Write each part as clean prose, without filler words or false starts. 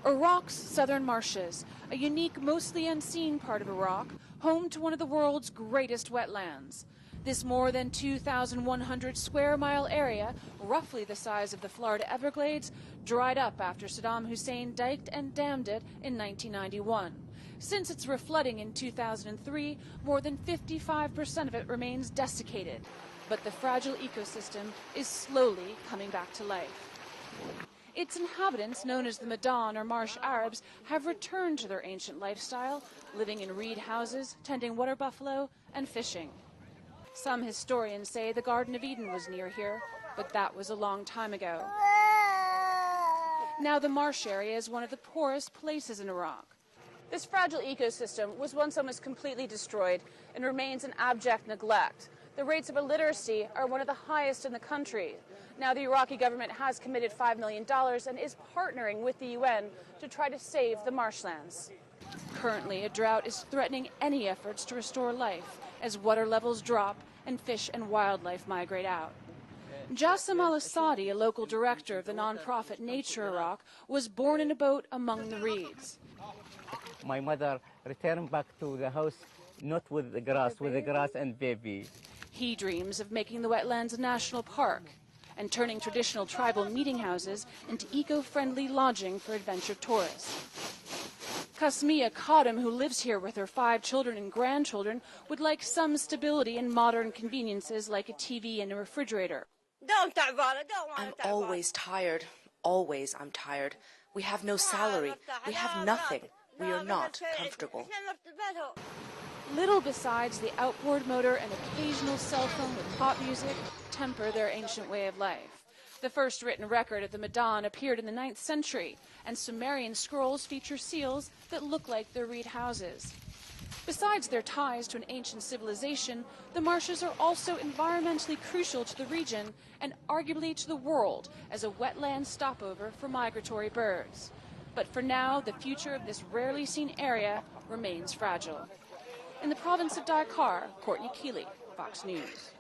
Iraq's southern marshes, a unique, mostly unseen part of Iraq, home to one of the world's greatest wetlands. This more than 2,100 square mile area, roughly the size of the Florida Everglades, dried up after Saddam Hussein diked and dammed it in 1991. Since its reflooding in 2003, more than 55% of it remains desiccated. But the fragile ecosystem is slowly coming back to life. Its inhabitants, known as the Medan or marsh Arabs, have returned to their ancient lifestyle, living in reed houses, tending water buffalo, and fishing. Some historians say the Garden of Eden was near here, but that was a long time ago. Now the marsh area is one of the poorest places in Iraq. This fragile ecosystem was once almost completely destroyed and remains in abject neglect. The rates of illiteracy are one of the highest in the country. Now the Iraqi government has committed $5 million and is partnering with the UN to try to save the marshlands. Currently, a drought is threatening any efforts to restore life as water levels drop and fish and wildlife migrate out. Jassim al-Assadi, a local director of the nonprofit Nature Iraq, was born in a boat among the reeds. My mother returned back to the house not with the grass and baby. He dreams of making the wetlands a national park and turning traditional tribal meeting houses into eco-friendly lodging for adventure tourists. Kasmia Khadim, who lives here with her 5 children and grandchildren, would like some stability and modern conveniences like a TV and a refrigerator. I'm always tired. Always I'm tired. We have no salary. We have nothing. We are not comfortable. Little besides the outboard motor and occasional cell phone with pop music temper their ancient way of life. The first written record of the Medan appeared in the 9th century, and Sumerian scrolls feature seals that look like their reed houses. Besides their ties to an ancient civilization, the marshes are also environmentally crucial to the region and arguably to the world as a wetland stopover for migratory birds. But for now, the future of this rarely seen area remains fragile. In the province of Dakar, Courtney Keeley, Fox News.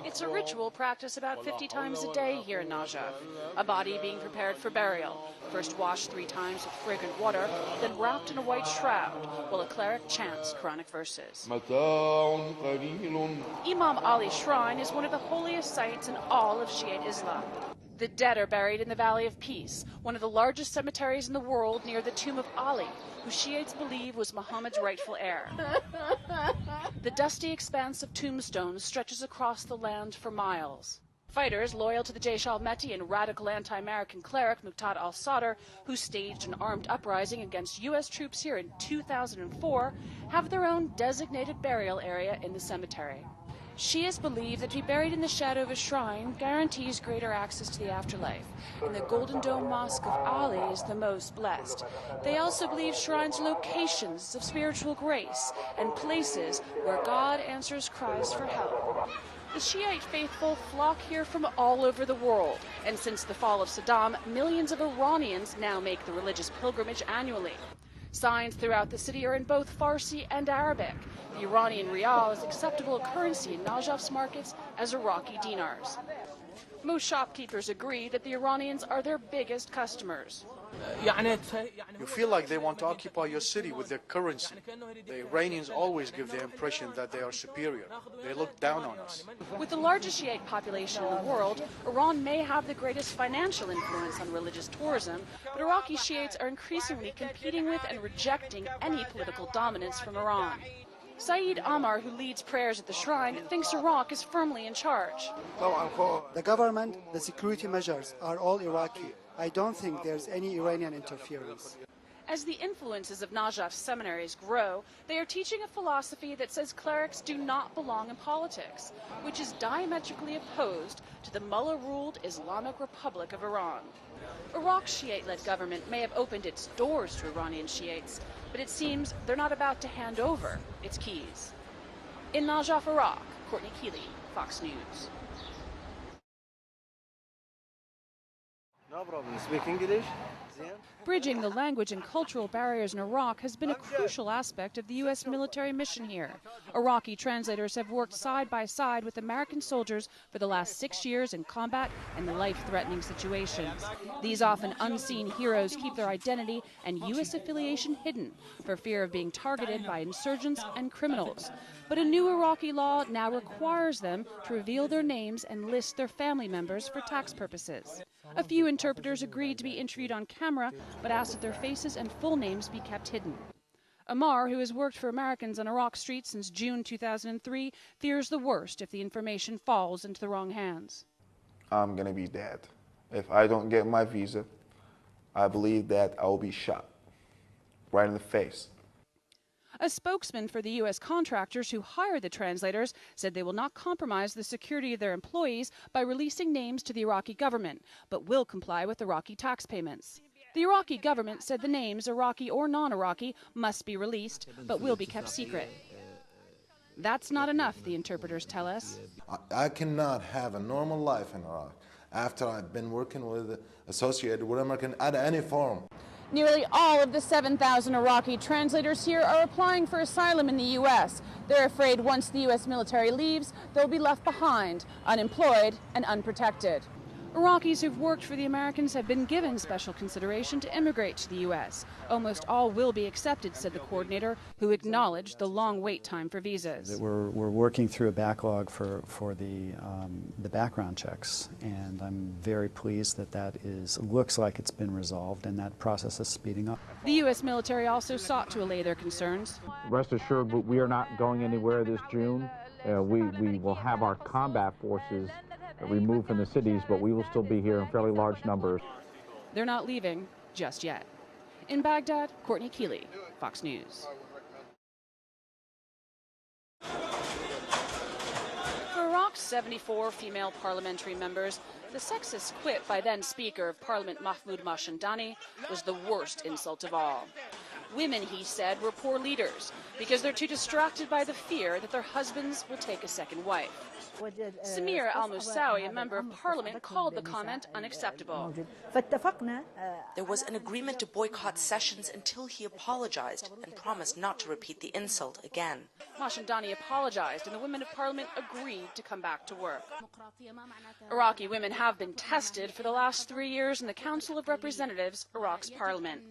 It's a ritual practiced about 50 times a day here in Najaf, a body being prepared for burial, first washed 3 times with fragrant water, then wrapped in a white shroud, while a cleric chants Quranic verses. Imam Ali Shrine is one of the holiest sites in all of Shiite Islam. The dead are buried in the Valley of Peace, one of the largest cemeteries in the world near the tomb of Ali, who Shiites believe was Muhammad's rightful heir. The dusty expanse of tombstones stretches across the land for miles. Fighters loyal to the Jaish al-Mehdi and radical anti-American cleric Muqtada al-Sadr, who staged an armed uprising against U.S. troops here in 2004, have their own designated burial area in the cemetery. Shias believe that to be buried in the shadow of a shrine guarantees greater access to the afterlife, and the Golden Dome Mosque of Ali is the most blessed. They also believe shrines are locations of spiritual grace and places where God answers cries for help. The Shiite faithful flock here from all over the world, and since the fall of Saddam, millions of Iranians now make the religious pilgrimage annually. Signs throughout the city are in both Farsi and Arabic. The Iranian rial is acceptable currency in Najaf's markets as Iraqi dinars. Most shopkeepers agree that the Iranians are their biggest customers. You feel like they want to occupy your city with their currency. The Iranians always give the impression that they are superior. They look down on us. With the largest Shiite population in the world, Iran may have the greatest financial influence on religious tourism, but Iraqi Shiites are increasingly competing with and rejecting any political dominance from Iran. Saeed Amar, who leads prayers at the shrine, thinks Iraq is firmly in charge. The government, the security measures are all Iraqi. I don't think there's any Iranian interference. As the influences of Najaf's seminaries grow, they are teaching a philosophy that says clerics do not belong in politics, which is diametrically opposed to the Mullah-ruled Islamic Republic of Iran. Iraq's Shiite-led government may have opened its doors to Iranian Shiites, but it seems they're not about to hand over its keys. In Najaf, Iraq, Courtney Keeley, Fox News. No problem. Speak English? Bridging the language and cultural barriers in Iraq has been a crucial aspect of the U.S. military mission here. Iraqi translators have worked side by side with American soldiers for the last 6 years in combat and life-threatening situations. These often unseen heroes keep their identity and U.S. affiliation hidden for fear of being targeted by insurgents and criminals. But a new Iraqi law now requires them to reveal their names and list their family members for tax purposes. A few interpreters agreed to be interviewed on camera, but asked that their faces and full names be kept hidden. Amar, who has worked for Americans on Iraq streets since June 2003, fears the worst if the information falls into the wrong hands. I'm going to be dead. If I don't get my visa, I believe that I will be shot right in the face. A spokesman for the U.S. contractors who hire the translators said they will not compromise the security of their employees by releasing names to the Iraqi government, but will comply with Iraqi tax payments. The Iraqi government said the names, Iraqi or non-Iraqi, must be released, but will be kept secret. That's not enough, the interpreters tell us. I cannot have a normal life in Iraq after I've been working associated with American at any form. Nearly all of the 7,000 Iraqi translators here are applying for asylum in the U.S. They're afraid once the U.S. military leaves, they'll be left behind, unemployed and unprotected. Iraqis who've worked for the Americans have been given special consideration to immigrate to the U.S. Almost all will be accepted, said the coordinator, who acknowledged the long wait time for visas. We're working through a backlog for the background checks, and I'm very pleased that looks like it's been resolved, and that process is speeding up. The U.S. military also sought to allay their concerns. Rest assured, we are not going anywhere this June. We will have our combat forces removed from the cities, but we will still be here in fairly large numbers. They're not leaving just yet. In Baghdad, Courtney Keeley, Fox News. For Iraq's 74 female parliamentary members, the sexist quip by then Speaker of Parliament Mahmoud Mashandani was the worst insult of all. Women, he said, were poor leaders because they're too distracted by the fear that their husbands will take a second wife. Samir al-Musawi, a member of parliament, called the comment unacceptable. There was an agreement to boycott sessions until he apologized and promised not to repeat the insult again. Mashandani apologized and the women of parliament agreed to come back to work. Iraqi women have been tested for the last 3 years in the Council of Representatives, Iraq's parliament.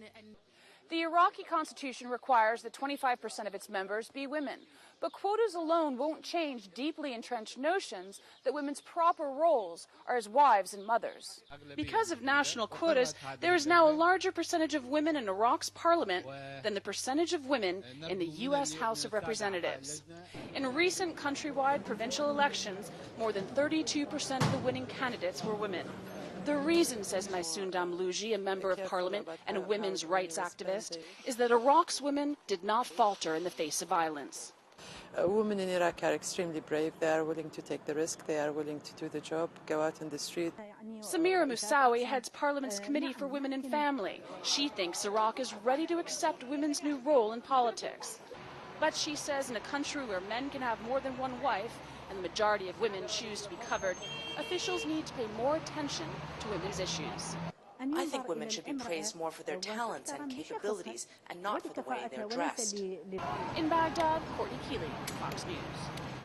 The Iraqi constitution requires that 25% of its members be women, but quotas alone won't change deeply entrenched notions that women's proper roles are as wives and mothers. Because of national quotas, there is now a larger percentage of women in Iraq's parliament than the percentage of women in the U.S. House of Representatives. In recent countrywide provincial elections, more than 32% of the winning candidates were women. The reason, says Maysoon Damlouji, a member of parliament and a women's rights activist, is that Iraq's women did not falter in the face of violence. Women in Iraq are extremely brave. They are willing to take the risk. They are willing to do the job, go out in the street. Samira Musawi heads Parliament's Committee for Women and Family. She thinks Iraq is ready to accept women's new role in politics. But she says in a country where men can have more than one wife, and the majority of women choose to be covered, officials need to pay more attention to women's issues. I think women should be praised more for their talents and capabilities and not for the way they're dressed. In Baghdad, Courtney Keeley, Fox News.